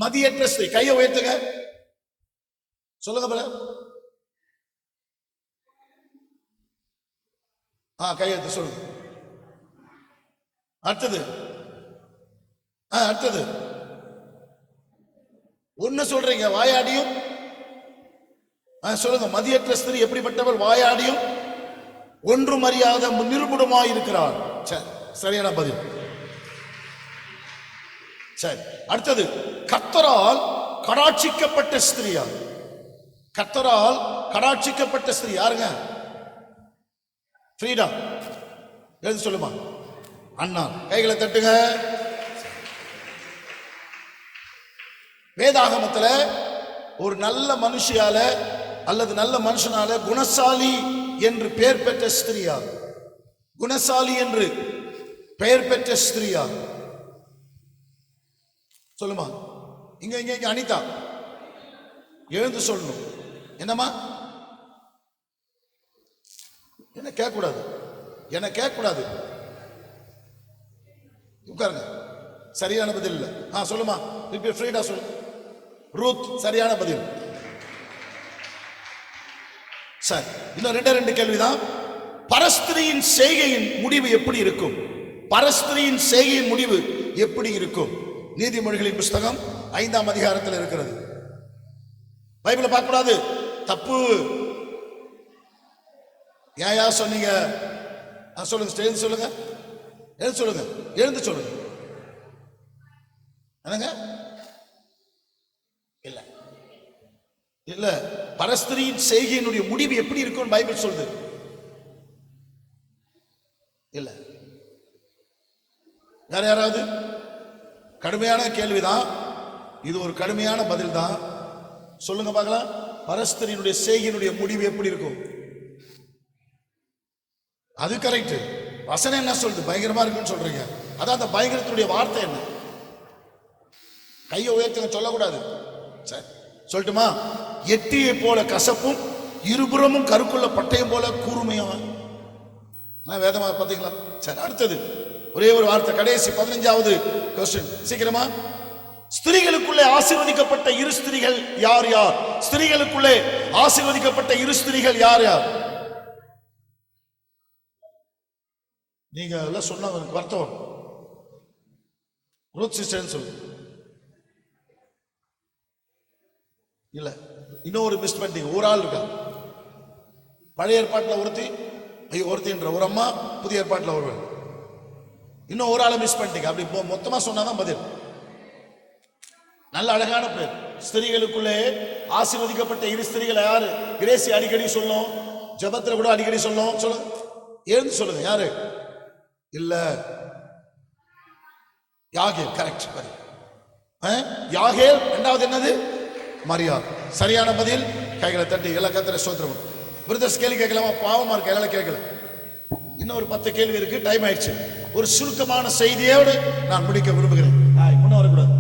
மதியற்ற ஸ்திரீ. கையை உயர்த்துங்க, சொல்லுங்க பல. கையெழுத்து சொல்லுங்க. அடுத்தது அடுத்தது ஒண்ணு சொல்றீங்க, வாயாடியும். சொல்லுங்க, மதியற்ற ஸ்திரீ எப்படிப்பட்டவர்? வாயாடியும் ஒன்றும் அறியாத நிருபுடமாய் இருக்கிறார். சரியான பதில். சரி, அடுத்தது கர்த்தரால் கடாட்சிக்கப்பட்ட ஸ்திரீயா? கர்த்தரால் கடாட்சிக்கப்பட்ட ஸ்திரீ யாருங்க? ஃப்ரீடா எழுதி சொல்லுமா? அண்ணா. கைகளை தட்டுங்க. வேதாகமத்துல ஒரு நல்ல மனுஷியால அல்லது நல்ல மனுஷனால குணசாலி என்று பெயர் பெற்ற ஸ்திரீயா? குணசாலி என்று பெயர் பெற்ற ஸ்திரீயா? சொல்லுமா. இங்க இங்க இங்க அனிதா எழுந்து சொல்லணும். என்னம்மா? என்ன கேட்க கூடாது, என்ன கேட்க கூடாது. உட்காருங்க. சரியான பதில் இல்ல. சொல்லுமா, ஃப்ரீடா சொல்லு. ரூத் சரியான பதில். சரி, இன்னும் ரெண்டு கேள்விதான். பரஸ்திரியின் செய்கையின் முடிவு எப்படி இருக்கும்? பரஸ்திரியின் செய்கையின் முடிவு எப்படி இருக்கும்? நீதிமொழிகளின் புஸ்தகம் 5ஆம் அதிகாரத்தில் இருக்கிறது. பைபிளை பார்க்க கூடாது, தப்பு. ஏன் சொன்னீங்க? சொல்லுங்க, எழுந்து சொல்லுங்க, எழுந்து சொல்லுங்க, எழுந்து சொல்லுங்க. என்னங்க? இல்ல இல்ல, பரஸ்திரியின் செய்கையினுடைய முடிவு எப்படி இருக்கும் பைபிள் சொல்லுது. இல்ல, வேற யாராவது? கடுமையான கேள்விதான் இது, ஒரு கடுமையான பதில் தான். சொல்லுங்க பார்க்கலாம். பரஸ்திரியினுடைய செய்கையினுடைய முடிவு எப்படி இருக்கும்? அது கரெக்ட். வசனம் என்ன சொல்லுது? பயங்கரமா இருக்குன்னு சொல்றீங்க. அதான் அந்த பயங்கரத்தினுடைய வார்த்தை என்ன? கையை உயர்த்துங்க, சொல்லக்கூடாது. சரி, சொல்லட்டுமா? எட்டியை போல கசப்பும் இருபுறமும் கருக்குள்ள பட்டயம் போல கூர்மையும். வேதமா பாத்தீங்களா? சரி, அடுத்தது ஒரே ஒரு வார்த்தை, கடைசி 15வது क्वेश्चन. சீக்கிரமா. ஸ்திரீகளுக்குள்ளே ஆசீர்வதிக்கப்பட்ட இரு ஸ்திரீகள் யார் யார்? ஸ்திரீகளுக்குள்ளே ஆசீர்வதிக்கப்பட்ட இரு ஸ்திரீகள் யார் யார்? நீங்க எல்லாம் சொன்னா வருத்தம். ரூத் சிஸ்டர் சொல்லு. இல்ல, இன்னொரு மிஸ் பண்ணிட்டீங்க. ஒரு ஆள் இருக்கா. பழைய ஏற்பாட்டில் ஒருத்தின்ற ஒரு அம்மா, புதிய ஏற்பாட்டில் ஒருவன். இன்னும் ஒரு ஆளை மிஸ் பண்ணிட்டீங்க. அப்படி மொத்தமா சொன்னாதான் பதில். நல்ல அழகான பேர். ஸ்திரீகளுக்குள்ளே ஆசீர்வதிக்கப்பட்ட இரு ஸ்திரீகள் யாரு? கிரேசி அடிக்கடி சொல்லும், ஜெபத்துல கூட அடிக்கடி சொல்லும். சொல்லுங்க, எழுந்து சொல்லுங்க. யாரு? இல்ல, யாகேல். கரெக்ட். யாகேல். இரண்டாவது என்னது? மரியாள். சரியான பதில். கைகளை தட்டி எல்லாம் கர்த்தரை ஸ்தோத்திரம். பிரதர்ஸ் கேள்வி கேட்கலாமா? பாவமா இருக்கு, எல்லாம் கேட்கல. இன்னொரு 10 கேள்வி இருக்கு, டைம் ஆயிடுச்சு. ஒரு சுருக்கமான செய்தியோடு நான் முடிக்க விரும்புகிறேன். முன்ன வரக்கூடாது,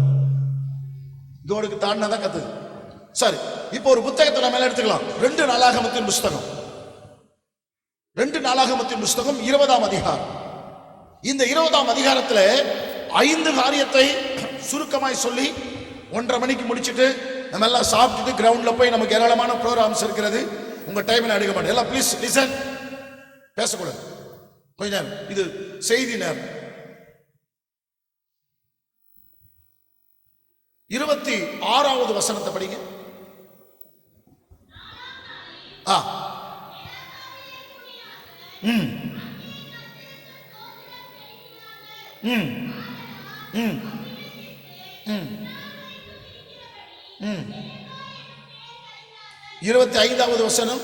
இதோடுக்கு தாண்டினாதான் கத்துது. சரி, இப்போ ஒரு புத்தகத்தை நம்ம எடுத்துக்கலாம். 2 நாளாகமத்தின் புஸ்தகம். 2 நாளாகமத்தின் புஸ்தகம் 20ஆம் அதிகாரம். இந்த 20ஆம் அதிகாரத்தில் 5 காரியத்தை சுருக்கமாய் சொல்லி 1:30 மணிக்கு முடிச்சுட்டு நம்ம எல்லாம் சாப்பிட்டுட்டு கிரவுண்ட்ல போய் நமக்கு ஏராளமான ப்ரோகிராம்ஸ் இருக்கிறது. உங்க டைம் எடுக்க மாட்டேன். எல்லாம் ப்ளீஸ் லிசன். பேசக்கூடாது கொஞ்ச நேரம், இது செய்தி நேரம். 26வது வசனத்தை படிங்க. ம் ம் ம் ம் 25வது வசனம்.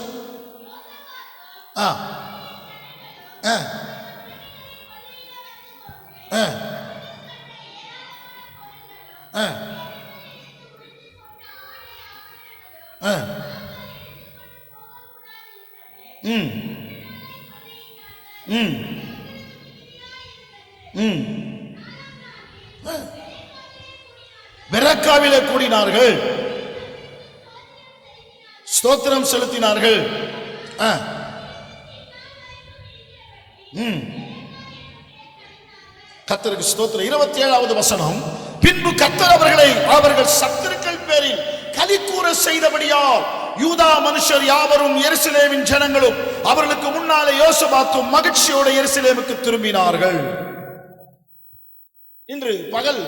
பெரக்காவிலே கூடினார்கள், ஸ்தோத்திரம் செலுத்தினார்கள். கர்த்தருக்கு ஸ்தோத்திரம். 27வது வசனம். பின்பு கர்த்தர் அவர்களை அவர்கள் சத்துருக்கள் பேரில் கலிக்கூற செய்தபடியால் யூதா மனுஷர் யாவரும் எருசலேமின் ஜனங்களும் அவர்களுக்கு முன்னாலே யோசபாத்தும் மகிழ்ச்சியோட எருசலேமுக்கு திரும்பினார்கள். இன்று பகல்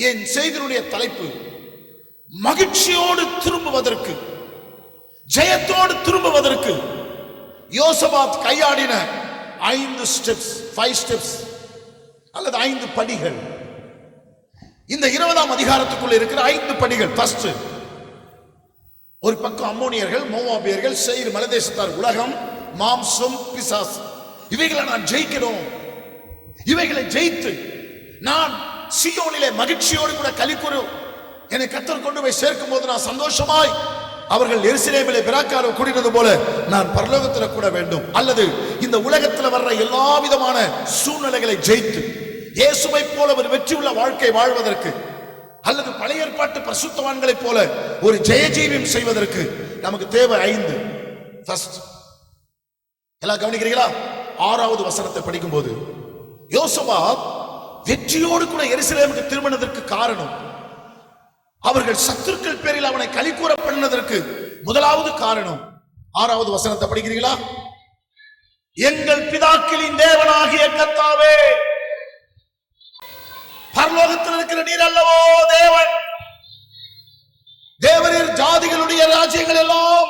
என் செய்தியினுடைய தலைப்பு மகிழ்ச்சியோடு திரும்புவதற்கு, ஜெயத்தோடு திரும்புவதற்கு யோசபாத் கையாடின 5 ஸ்டெப்ஸ், 5 ஸ்டெப்ஸ் அல்லது 5 படிகள். இந்த 20ஆம் அதிகாரத்துக்குள்ள இருக்கிற 5 படிகள். ஃபர்ஸ்ட், ஒரு பக்கம் அம்மோனியர்கள், மோவாபியர்கள், சேயீர் மலைதேசத்தார், உலகம், மாம்சம், பிசாசு. இவைகளை நான் ஜெயிக்கணும். இவைகளை ஜெயித்து நான் சீயோனிலே மகிழ்ச்சியோடு கூட களிக்கூறு என்னை கர்த்தர் கொண்டு போய் சேர்க்கும் போது நான் சந்தோஷமாய் அவர்கள் எருசலேமிலே பெராக்கால கூடினது போல நான் பரலோகத்தில் கூட வேண்டும். அல்லது இந்த உலகத்தில் வர்ற எல்லா விதமான சூழ்நிலைகளை ஜெயித்து இயேசுவை போல ஒரு வெற்றியுள்ள வாழ்க்கை வாழ்வதற்கு, அல்லது பழைய ஏற்பாட்டு பரிசுத்தவான்களைப் போல ஒரு ஜெயஜீவியம் செய்வதற்கு நமக்கு தேவை 5. ஃபர்ஸ்ட், எல்லாம் கவனிக்கிறீங்களா? 6வது வசனத்தை படிக்கும் போது யோசபாத் வெற்றியோடு கூட எருசலேமுக்கு திரும்பினதற்கு காரணம், அவர்கள் சத்துருக்கள் பேரில் அவனை களிக்கூற பண்ணினதற்கு முதலாவது காரணம். 6வது வசனத்தை படிக்கிறீங்களா? எங்கள் பிதாக்களின் தேவனாகிய கர்த்தாவே, பரலோகத்தில் இருக்கிற நீர் அல்லவோ தேவன், தேவரீர் ஜாதிகளுடைய ராஜ்யங்கள் எல்லாம்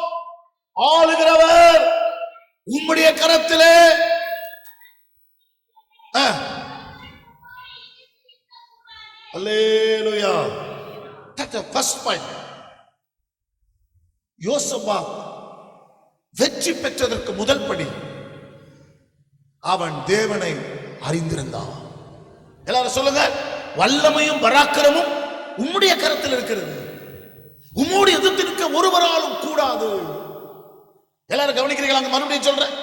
ஆளுகிறவர், உம்முடைய கரத்திலே அல்லேலூயா. That's the first point. யோசபாத் வெற்றி பெற்றதற்கு முதல் படி அவன் தேவனை அறிந்திருந்தான். எல்லாரும் சொல்லுங்க, வல்லமையும் பராக்கிரமும் உம்முடைய கரத்தில் இருக்கிறது, உம்மோடு எதிர்த்து நிற்க ஒருவராலும் கூடாது. எல்லாரும் கவனிக்கிறீங்களா? மறுபடியும் சொல்றேன்,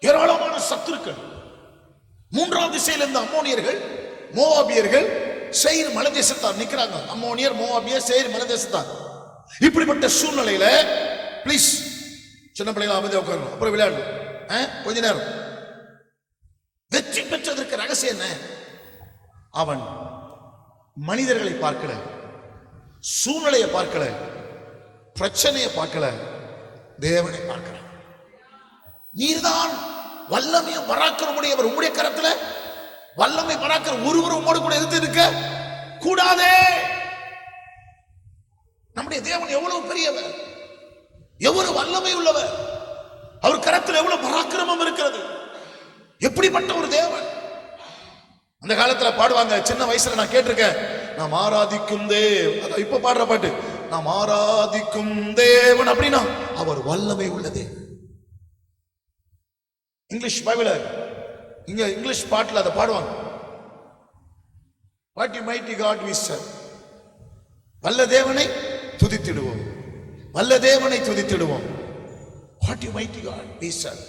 ஏராளமான சத்துருக்கள், 3வது திசையில் இருந்த அம்மோனியர்கள், மோவாபியர்கள், சேயீர் மலைதேசத்தார் நிக்கிறாங்க. அம்மோனியர், மோவாபியர், சேயீர் மலைதேசத்தார். இப்படிப்பட்ட சூழ்நிலையில பிளீஸ் சின்ன பிள்ளைகளை அமைதியா உட்காரணும், அப்புறம் விளையாடணும் கொஞ்ச நேரம். வெற்றி பெற்றதற்கு ரகசியம் என்ன? அவன் மனிதர்களை பார்க்கல, சூழ்நிலையை பார்க்கல, பிரச்சனையை பார்க்கல, தேவனை பார்க்கல. நீர்தான் வல்லமையும் பராக்கிரமுடையவர், உம்முடைய கரத்துல வல்லமை பராக்கிரம் ஒருவர் உம்மோடு கூட எதிர்த்து இருக்க கூடாதே. நம்முடைய தேவன் எவ்வளவு பெரியவர், எவ்வளவு வல்லமை உள்ளவர், அவர் கரத்தில் எவ்வளவு பராக்கிரமம் இருக்கிறது, எப்படிப்பட்ட ஒரு தேவன். அந்த காலத்துல பாடுவாங்க, சின்ன வயசுல நான் கேட்டிருக்கேன், நாம் ஆராதிக்கும் தேவன், இப்ப பாடுற பாட்டு, நாம் ஆராதிக்கும் தேவன் அப்படின்னா அவர் வல்லமை உள்ளதே. இங்கிலீஷ் பைபிள், இங்க இங்கிலீஷ் பாட்டுல அதை பாடுவாங்க, what you mighty god we serve, வல்ல தேவனை துதித்திடுவோம், வல்ல தேவனை துதித்திடுவோம். What you mighty god we serve.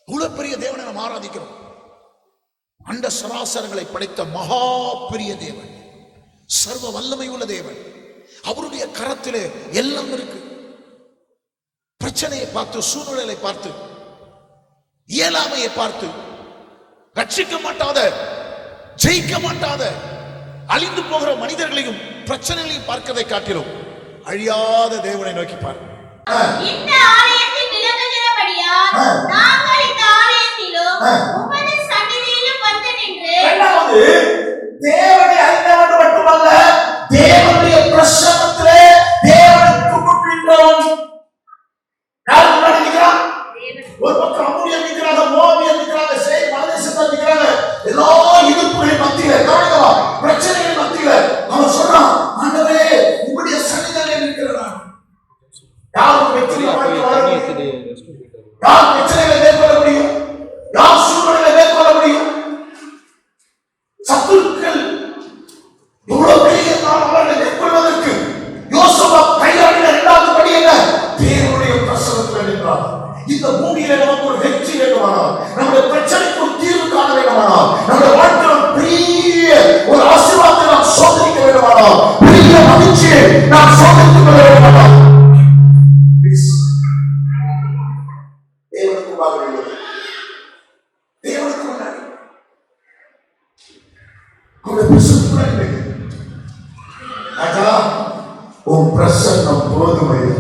இவ்வளவு பெரிய தேவனை நாம் ஆராதிக்கிறோம். அண்ட சராசரங்களை படைத்த மகா பெரிய தேவன், சர்வ வல்லமை உள்ள தேவன், அவருடைய கரத்திலே எல்லாம் இருக்கு. பிரச்சனையை பார்த்து, சூழ்நிலையை பார்த்து, இயலாமையை பார்த்து, ரட்சிக்க மாட்டாத, ஜெயிக்க மாட்டாத, அழிந்து போகிற மனிதர்களையும் பிரச்சனைகளையும் பார்க்கதை காட்டிலும் அழியாத தேவனை நோக்கி பார். இந்த ஆலயத்தில் விளங்குகிறபடியால் நாங்கள் இந்த ஆலயத்திலும் உமது சந்நிதியிலும் வந்து நின்று தேவனை அறிந்தவன் மட்டுமல்ல, தேவனுடைய பிரசன்னத்திலே தேவனை துதிக்கின்றோம். யார் முன்னாடி நிற்கிறான்? ஒரு பக்கம் அம்மோனியர் நிற்கிறாங்க, மோவாபியர் நிற்கிறாங்க, சேயீர் மலைதேசத்தார் நிற்கிறாங்க. எல்லா எதிர்ப்புகளின் மத்தியில, கவனிக்கவா, பிரச்சனைகளின் மத்தியில அவன் சொல்றான், ஆண்டவரே உம்முடைய சந்நிதியிலே நிற்கிறேன். யாருக்கு வெற்றியை வாங்கி வர முடியும்? யார் பிரச்சனைகளை மேற்கொள்ள முடியும்? யார் சூழ்நிலைகளை மேற்கொள்ள முடியும்? சத்துருக்கள் எவ்வளவு பெரிய அவர்களை மேற்கொள்வதற்கு யோசபாத் கையாடின 2வது படி என்ன? தேவனுடைய பிரசன்னத்தில் நின்றார். இந்த பூமியில நமக்கு ஒரு வெற்றி வேண்டுமானால், நம்முடைய பிரச்சனைக்கு ஒரு தீர்வு காண வேண்டுமானால், நம்முடைய வாழ்க்கையில் பெரிய ஒரு ஆசீர்வாதத்தை நாம் சோதரிக்க வேண்டுமானால், பெரிய மகிழ்ச்சியை நாம் சோதரித்துக் கொள்ள வேண்டுமானால், தேவனுக்கு முன்னாடி, தேவனுக்கு முன்னாடி அவருடைய பிரசன்னத்தில் ராஜா, உன் பிரசன்னம் போதுமையா,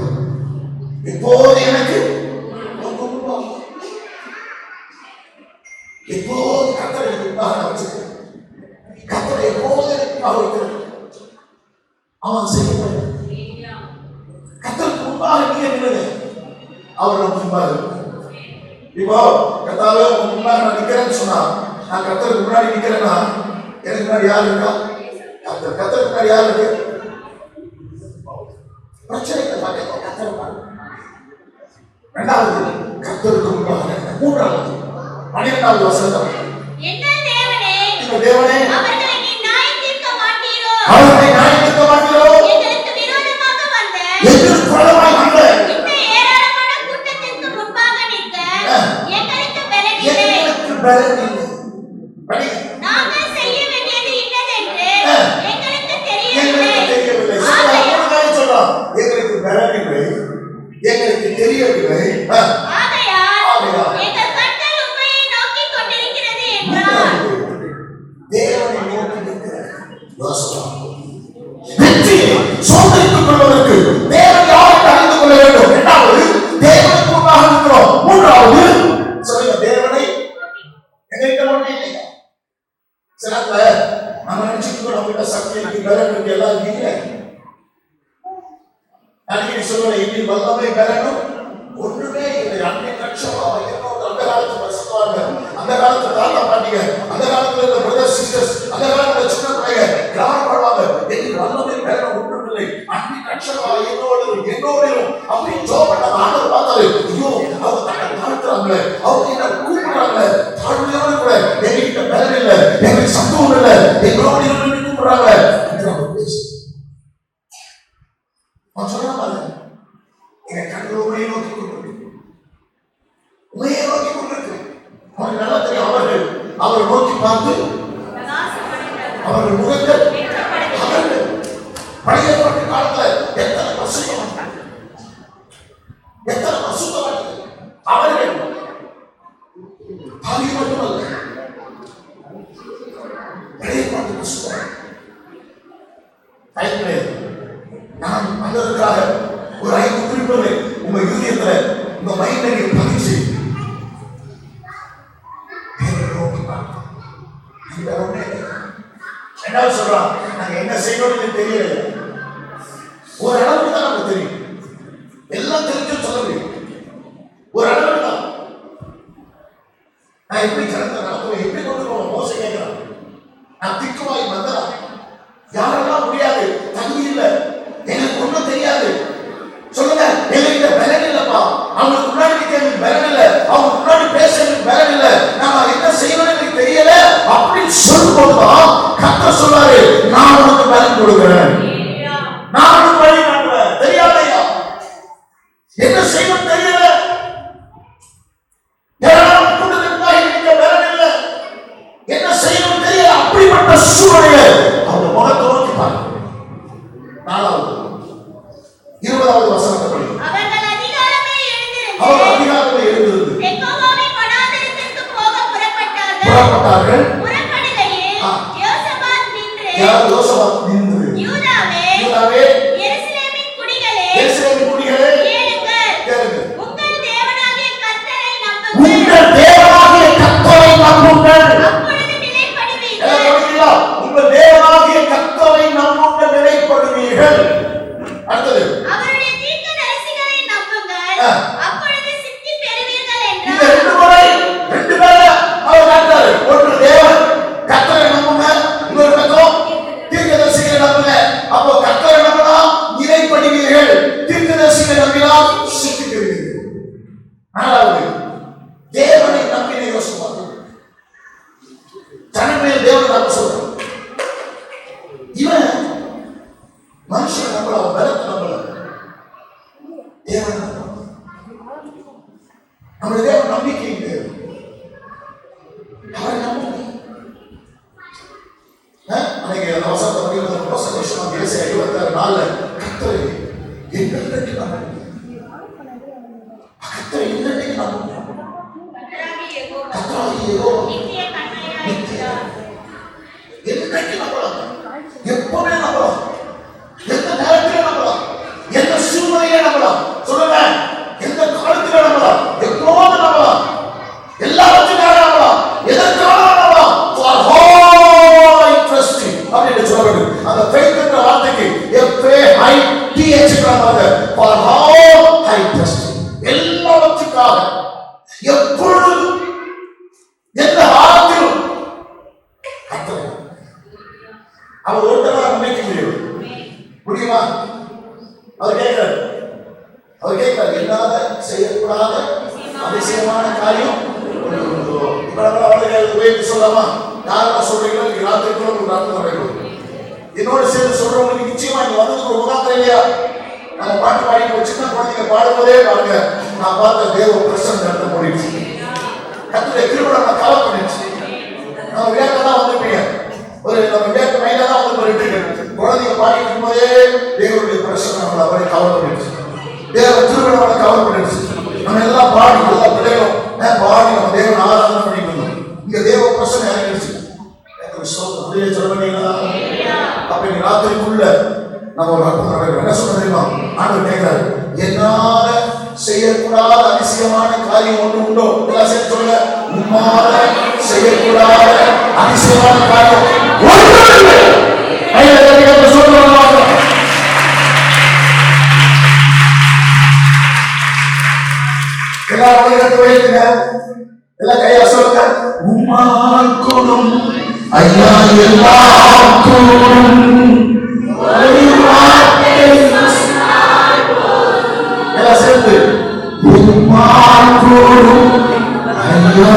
இப்போது எனக்கு எப்போது கர்த்தரை வச்சிருக்க, கர்த்தரை எப்போது அவன் செய்ய கர்த்தருக்கு முன்பாக நீங்க நின்று அவர் நம்ம முன்பாக. இப்போ கர்த்தாவே உங்க முன்னாடி நான் நிக்கிறேன்னு சொன்னா, நான் கர்த்தருக்கு முன்னாடி நிக்கிறேன்னா எனக்கு முன்னாடி யார் இருக்கா? கர்த்தருக்கு முன்னாடி யார் இருக்கு? பிரச்சனைகளை பார்க்க கர்த்தர் பாருங்க. 2வது கர்த்தருக்கு முன்பாக. 3வது 12வது வசனம், எங்கள் தேவனே, எங்கள் தேவனே, அவர்களை நீ நியாயம் தீர்க்க மாட்டீரோ, அவர்களை நியாயம் தீர்க்க மாட்டீரோ, எங்களுக்கு விரோதமாக வந்த இந்த ஏராளமான கூட்டத்திற்கு முன்பாக நிற்க எங்களுக்கு பலனில்லை. நாங்கள் செய்ய வேண்டியது இன்னதென்று எங்களுக்கு தெரியவில்லை. எங்களுக்கு பலனில்லை, எங்களுக்கு தெரியவில்லை. ஆகையால் எங்கள் கண்கள் உம்மையே நோக்கிக் கொண்டிருக்கிறது என்றார். தேவனை வெற்றியை சோதனைத்துக் கொள்வதற்கு தேவன் யாரை அறிந்து கொள்ள வேண்டும். இரண்டாவது, தேவனுக்கு முன்பாக இருக்கிறோம். மூன்றாவது, சொல்லுங்க, தேவனை எங்கிட்ட மட்டும் இல்லையா? சில நம்ம நினைச்சுட்டு நம்ம கிட்ட சக்தி இருக்கு, பலம் இருக்கு, எல்லாம் இல்லை. அன்னைக்கு சொல்லுவேன், இன்னைக்கு வல்லமை பெறணும் ஒன்றுமே இல்லை. அன்னைக்கு லட்சமா அந்த காலத்து பரிசுத்தவாங்க, அந்த காலத்து தாத்தா பாட்டிங்க, அந்த காலத்துல இருந்த பிரதர் சிஸ்டர்ஸ், அந்த காலத்துல சின்ன பிள்ளைங்க யாரும் பண்ணுவாங்க, இன்னைக்கு வல்லமை பெறணும் ஒன்றும் இல்லை. அன்னைக்கு லட்சமா என்னோடு அப்படி ஜோம் பண்ண ஆண்டவர் பார்த்தாரு, ஐயோ அவங்க தன்னை தாழ்த்துறாங்களே, அவங்க என்ன கூப்பிடுறாங்களே, தாழ்மையோடு கூட எங்ககிட்ட பலம் இல்லை, எங்களுக்கு சத்துவம் இல்லை, எங்களோடு கூப்பிடுறாங்க. கண்களோடைய நோக்கி கொண்டிருக்கு, உண்மையை நோக்கி கொண்டிருக்கு. அவருக்கு நல்லா தெரியும், அவர்கள் நோக்கி பார்த்து அவர்கள் முகங்கள் பழைய ஏற்பாட்டு காலத்துல எத்தனை அசுத்தம் அவர்கள் பாவி மட்டுமல்ல, பழைய ஏற்பாட்டு அசுத்தம். நான் வந்ததற்காக ஒரு 5 குறிப்புகளை உங்க இதயத்துல உங்க மைண்ட்ல நீங்க பதிவு செய்யுங்க. ரெண்டாவது சொல்றான், நாங்க என்ன செய்யணும்னு தெரியல. ஒரு அளவுக்கு தான் நமக்கு தெரியும், எல்லாம் தெரிஞ்சு சொல்ல முடியும். ஒரு அளவுக்கு தான் நான் எப்படி கடந்த நடத்துவேன், எப்படி கொண்டு போவோம். மோச கேட்கிறான், நான் திக்குவாய் வந்தா யாரெல்லாம் முடியாது, தகுதி இல்லை, எனக்கு ஒன்றும் தெரியாது. சொல்லுங்க, எங்ககிட்ட பலன் இல்லப்பா, அவங்களுக்கு முன்னாடி நிற்கிறது பலன் இல்லை, அவங்க முன்னாடி பேசுறதுக்கு பலன் இல்லை, நாம என்ன செய்யணும்னு எனக்கு தெரியல அப்படின்னு சொல்லும்போதுதான் கர்த்தர் சொல்றாரு, நான் உனக்கு பலன் கொடுக்கிறேன், நான் உனக்கு வழி காட்டுறேன். தெரியாதையா என்ன செய்யணும் தெரியல, பலன் இல்லை, என்ன செய்யணும் தெரியல, அப்படிப்பட்ட சூழ்நிலை அவங்க முகத்தை நோக்கி பாருங்க. 4வது 20வது வசனத்தை படிங்க. அவர்கள் அதிகாரமே எழுந்திருந்து யெகோவாவின் வனாந்திரத்திற்கு போக புறப்பட்டார்கள். புறப்படுகையில் யோசபாத் நின்று யூதாவே எருசலேமின் குடிகளே கேளுங்கள், உங்கள் தேவனாகிய கர்த்தரை நம்புங்கள், அப்பொழுது நிலைப்படுவீர்கள். உங்கள் தேவனாகிய கர்த்தரை நம்புங்கள், நிலைப்படுவீர்கள். அடுத்தது, அவருடைய தீர்க்கதரிசிகளை நம்புங்கள், அப்பொழுது சித்தி பெறுவீர்கள் என்றார். இந்த ரெண்டு பேரை அவர் காட்டாரு. ஒன்று தேவன் கர்த்தரை நம்புங்க, இன்னொரு பக்கம் தீர்க்கதரிசிகளை நம்புங்க. அப்போ கர்த்தரை நம்பினா நிலைப்படுவீர்கள், தீர்க்கதரிசிகளை நம்பினா சித்தி பெறுவீர்கள். 4வது, தேவனை நம்பின யோசிப்பாங்க. ஜனங்கள் தேவனை நம்ப சொல்றாங்க. இவன் மனுஷன் நம்பல, அவன் பலத்தை நம்பல, தேவன் நம்முடைய தேவன் நம்பிக்கை தேவன். அவரை நம்புங்க. அன்னைக்கு அந்த வசனத்தை படிக்கிறது ரொம்ப சந்தோஷமா பேசி 56 கர்த்தரை என்னைக்கு நம்புங்க, கர்த்தரை என்னைக்கு நம்புங்க, கர்த்தராகிய யெகோவா என்னைக்கு நம்பலாம், எப்பவுமே நம்பலாம், எந்த நேரத்திலே நம்பலாம், எந்த சூழ்நிலையிலே நம்பலாம். சொல்லுங்க, எந்த காலத்திலே நம்பலாம், எப்போது நம்பலாம், எல்லாவற்றுக்காக நம்பலாம், எதற்காக நம்பலாம். For all I trust you அப்படின்னு சொல்ல வேண்டும். அந்த faith என்ற வார்த்தைக்கு FAITH என்றாங்க. For all I trust you, எல்லாவற்றுக்காக, எப்பொழுது, எந்த காலத்திலும் கர்த்தரை அவர் ஒருத்தராக நினைக்க முடியுமா? அவர் கேட்கிறார், என்னால செய்யக்கூடாத அதிசயமான காரியம் உபயோகித்து சொல்லலாமா? யாரெல்லாம் சொல்றீங்களோ நீங்க ராத்திரிக்குள்ள ஒரு ராத்திரி வரைக்கும் என்னோட சேர்ந்து சொல்றவங்களுக்கு நிச்சயமா இங்க வந்ததுக்கு ஒரு முகாந்திரம் இல்லையா? நம்ம பாட்டு பாடி ஒரு சின்ன குழந்தைங்க பாடும்போதே பாருங்க, நான் பார்த்த தேவ பிரசன்னம் நடத்த முடியும், கர்த்தருடைய கிருபை நம்ம கவர் பண்ணிடுச்சு. நம்ம விளையாட்டா தான் வந்திருப்பீங்க, நம்ம விளையாட்டு மைண்டா தான் வந்து பண்ணிட்டு குழந்தைங்க பாடிட்டு இருக்கும்போதே தேவனுடைய பிரசன்னம் நம்மளை அவரை கவர் பண்ணிடுச்சு, தேவ கிருபை நம்மளை கவர் பண்ணிடுச்சு. நம்ம எல்லாம் பாடி நல்லா பிள்ளைகளும் பாடி நம்ம தேவன் ஆராதனை பண்ணிட்டு இருந்தோம். இங்க தேவ பிரசன்னம் இறங்கிடுச்சு. சொல்ல அப்ப இந்த ராத்திரிக்குள்ள நம்ம ஒரு அற்புதம் நடக்கும். என்ன சொல்ல தெரியுமா? ஆண்டவர் கேட்கிறாரு, என்னால செய்யக்கூடாத அதிசயமான காரியம் ஒன்று உண்டோ? எல்லாம் சேர்த்து சொல்லுங்க. உம்மால செய்யக்கூடாத அதிசயமான காரியம் ஒன்றும் இல்லை. எல்லாரும் எல்லாம் கையா சொல்லுங்க. உம்மால் கூடும் ஐயா எல்லாம் கூடும். எல்லாம் சேர்த்து உம்மால் கூடும் ஐயா.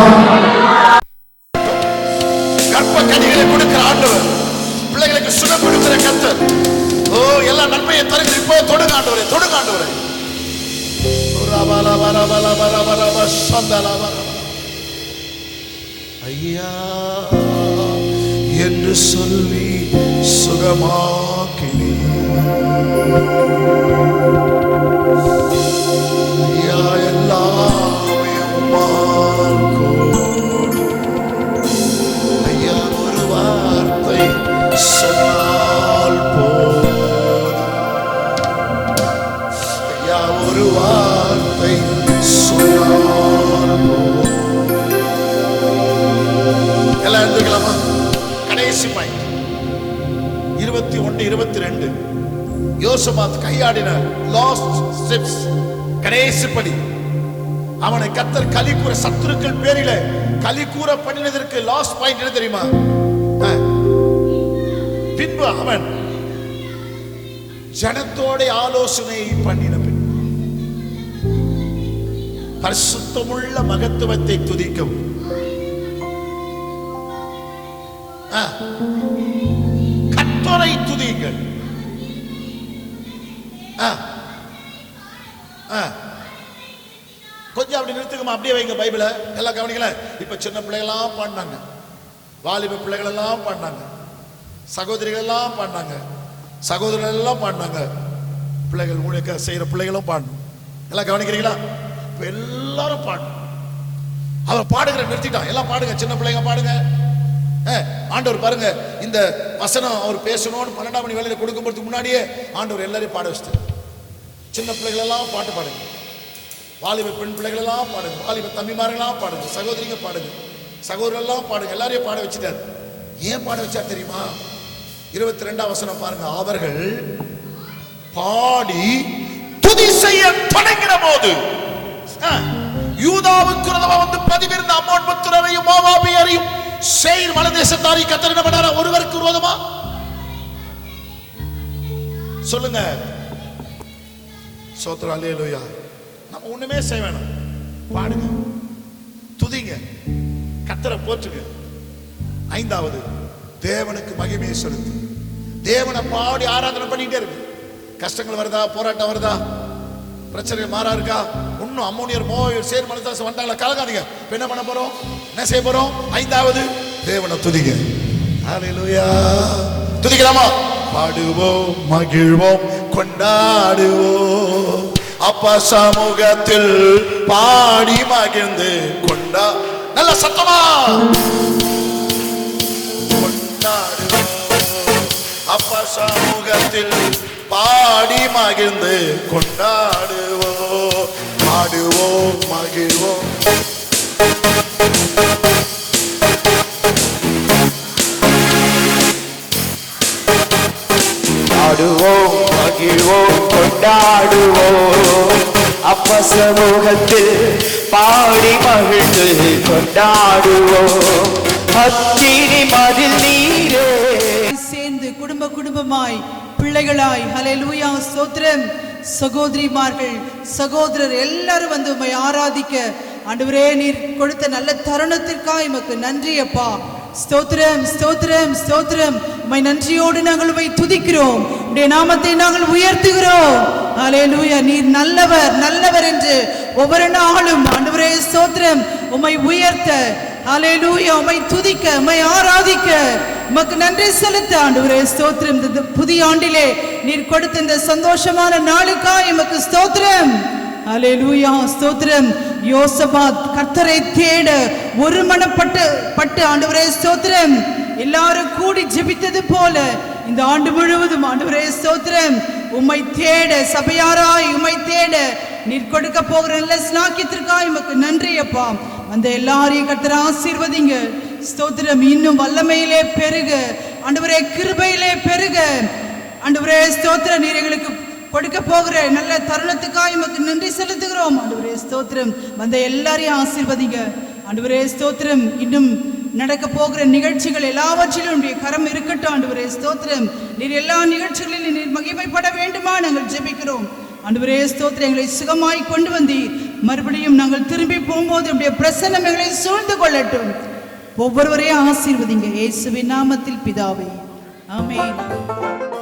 கற்ப கனிகளை கொடுக்கிற ஆண்டவர், பிள்ளைகளுக்கு சுகம் கொடுக்கிற கர்த்தர். ஓ, எல்லா நன்மையை தருகிற. இப்போ தொடுங்க ஆண்டவரே, தொடுங்க ஆண்டவரே. ஐயா என்று சொல்லி சுகமாக்கினி. ஐயா எல்லாமே உம்மால் கூடும். ஐயா ஒரு வார்த்தை சொன்னால் போதும். ஐயா ஒரு வார்த்தை சொன்னால் போதும். எல்லாம் எழுதுக்கலாமா? கடைசி பாயிண்ட் 21, 22. யோசபாத் கையாடின லாஸ்ட் ஸ்டெப்ஸ், கடைசி படி. அவனை கர்த்தர் களி கூற, சத்துருக்கள் பேரில களி கூற பண்ணினதற்கு லாஸ்ட் பாயிண்ட் என்ன தெரியுமா? பின்பு அவன் ஜனத்தோட ஆலோசனை பண்ணின பின் பரிசுத்தமுள்ள மகத்துவத்தை துதிக்கவும் கர்த்தரை துதியுங்கள். கொஞ்சம் அப்படி நிறுத்துக்கமா, அப்படியே வைங்க பைபிளை. எல்லாம் கவனிக்கல. இப்ப சின்ன பிள்ளைகள்லாம் பாடினாங்க, வாலிப பிள்ளைகள் எல்லாம் பாடினாங்க, சகோதரிகள் எல்லாம் பாடினாங்க, சகோதரர்கள் எல்லாம் பாடினாங்க, பிள்ளைகள் ஊழிய செய்யற பிள்ளைகளும் பாடணும். எல்லாம் கவனிக்கிறீங்களா? இப்ப எல்லாரும் பாடணும். அவர் பாடுகிற நிறுத்திட்டான். எல்லாம் பாடுங்க, சின்ன பிள்ளைங்க பாடுங்க. ஆண்டவர் பாருங்க, இந்த வசனம் அவர் பேசணும்னு 12ஆம் மணி வேலையில கொடுக்கும்போது முன்னாடியே ஆண்டவர் எல்லாரையும் பாட வச்சுட்டார். சின்ன பிள்ளைகள் எல்லாம் பாட்டு பாடுங்க, வாலிப பெண் பிள்ளைகள் எல்லாம் பாடுங்க, வாலிப தம்பிமாரெல்லாம் பாடுங்க, சகோதரிங்க பாடுங்க, சகோதரர்கள் எல்லாம் பாடுங்க. எல்லாரையும் பாட வச்சுட்டார். ஏன் பாட வச்சா தெரியுமா? 22ஆம் வசனம் பாருங்க. அவர்கள் பாடி துதி செய்ய தொடங்கின போது யூதாவுக்கு வந்து பதிவிருந்த அம்மோன் புத்திரரையும் மோவாபியரையும் சேயீர் மலைதேசத்தாரை கர்த்தர் என்ன பண்ணாரா? ஒருவருக்கு விரோதமா சொல்லுங்க. ஸ்தோத்திரம், அல்லேலூயா. நம்ம ஒண்ணுமே செய்ய வேணாம், பாடுங்க, துதிங்க, கர்த்தரை போற்றுங்க. 5வது, தேவனுக்கு மகிமையை செலுத்து. தேவனை பாடி ஆராதனை பண்ணிட்டே இருக்கு. கஷ்டங்கள் வருதா, போராட்டம் வருதா, பிரச்சனை மாறா இருக்கா, ஒன்னும் அம்மோனியர் மோவாபியர் சேயீர் மலைதேசம் வந்தாங்களா, கலங்காதீங்க. இப்ப என்ன பண்ண போறோம்? என்ன செய்ய போறோம்? 5வது, தேவனை துதிங்க. ஹல்லேலூயா. துதிக்கலாமா? பாடுவோம், மகிழ்வோம், கொண்டாடுவோம். அப்பா சமூகத்தில் பாடி மகிழ்ந்து கொண்டா. நல்ல சத்தமா கொண்டாடுவோம். அப்பா சமூகத்தில் பாடி மகிழ்ந்து கொண்டாடுவோம். பாடுவோம், மகிழ்வோம். பாடுவோம், மகிழ்வோம், கொண்டாடுவோம். அப்ப சமூகத்தில் பாடி மகிழ்ந்து கொண்டாடுவோம். அக்கினி மதில் நீரே சேர்ந்து குடும்பமாய் பிள்ளைகளாய், ஹல்லேலூயா, ஸ்தோத்திரம். சகோதரிமார்கள், சகோதரர் எல்லாரும் வந்து உம்மை ஆராதிக்க ஆண்டவரே நீர் கொடுத்த நல்ல தருணத்திற்காக உமக்கு நன்றி அப்பா. ஸ்தோத்திரம், ஸ்தோத்திரம், ஸ்தோத்திரம். உம்மை நன்றியோடு நாங்கள் உம்மை துதிக்கிறோம். உம்முடைய நாமத்தை நாங்கள் உயர்த்துகிறோம். ஹல்லேலூயா. நீர் நல்லவர், நல்லவர் என்று ஒவ்வொரு நாளும் ஆண்டவரே ஸ்தோத்திரம் உம்மை உயர்த்த, ஹல்லேலூயா, உம்மை துதிக்க, உம்மை ஆராதிக்க உமக்கு நன்றி செலுத்த ஆண்டவரே ஸ்தோத்திரம். இந்த புதிய ஆண்டிலே நீர் கொடுத்த இந்த சந்தோஷமான நாளுக்காய் உமக்கு ஸ்தோத்திரம். ஹல்லேலூயா, ஸ்தோத்திரம். யோசபாத் கர்த்தரை தேட ஒருமனப்பட்டு ஆண்டவரே ஸ்தோத்திரம் எல்லாரும் கூடி ஜெபித்தது போல இந்த ஆண்டு முழுவதும் ஆண்டவரே ஸ்தோத்திரம், உம்மை தேட சபையாராய் உம்மை தேட நீர் கொடுக்க போகிற நல்ல ஸ்லாக்கியத்திற்காக உமக்கு நன்றி அப்பா. அந்த எல்லாரையும் கர்த்தர் ஆசீர்வதிங்க. ஸ்தோத்திரம். இன்னும் வல்லமையிலே பெருக ஆண்டவரே, கிருபையிலே பெருக ஆண்டவரே ஸ்தோத்திரம். நீர் எங்களுக்கு கொடுக்க போகிற நல்ல தருணத்துக்காக உமக்கு நன்றி செலுத்துகிறோம் ஆண்டவரே ஸ்தோத்திரம். வந்த எல்லாரையும் ஆசீர்வதிங்க ஆண்டவரே ஸ்தோத்திரம். இன்னும் நடக்க போகிற நிகழ்ச்சிகள் எல்லாவற்றிலும் உடைய கரம் இருக்கட்டும் ஆண்டவரே ஸ்தோத்திரம். நீர் எல்லா நிகழ்ச்சிகளிலும் நீர் மகிமைப்பட வேண்டுமா நாங்கள் ஜெபிக்கிறோம் ஆண்டவரே ஸ்தோத்திரம். எங்களை சுகமாய் கொண்டு வந்தீர். மறுபடியும் நாங்கள் திரும்பி போகும்போது உடைய பிரசன்னம் எங்களை சூழ்ந்து கொள்ளட்டும். ஒவ்வொருவரையும் ஆசீர்வதிங்க இயேசுவின் நாமத்தில் பிதாவே, ஆமென்.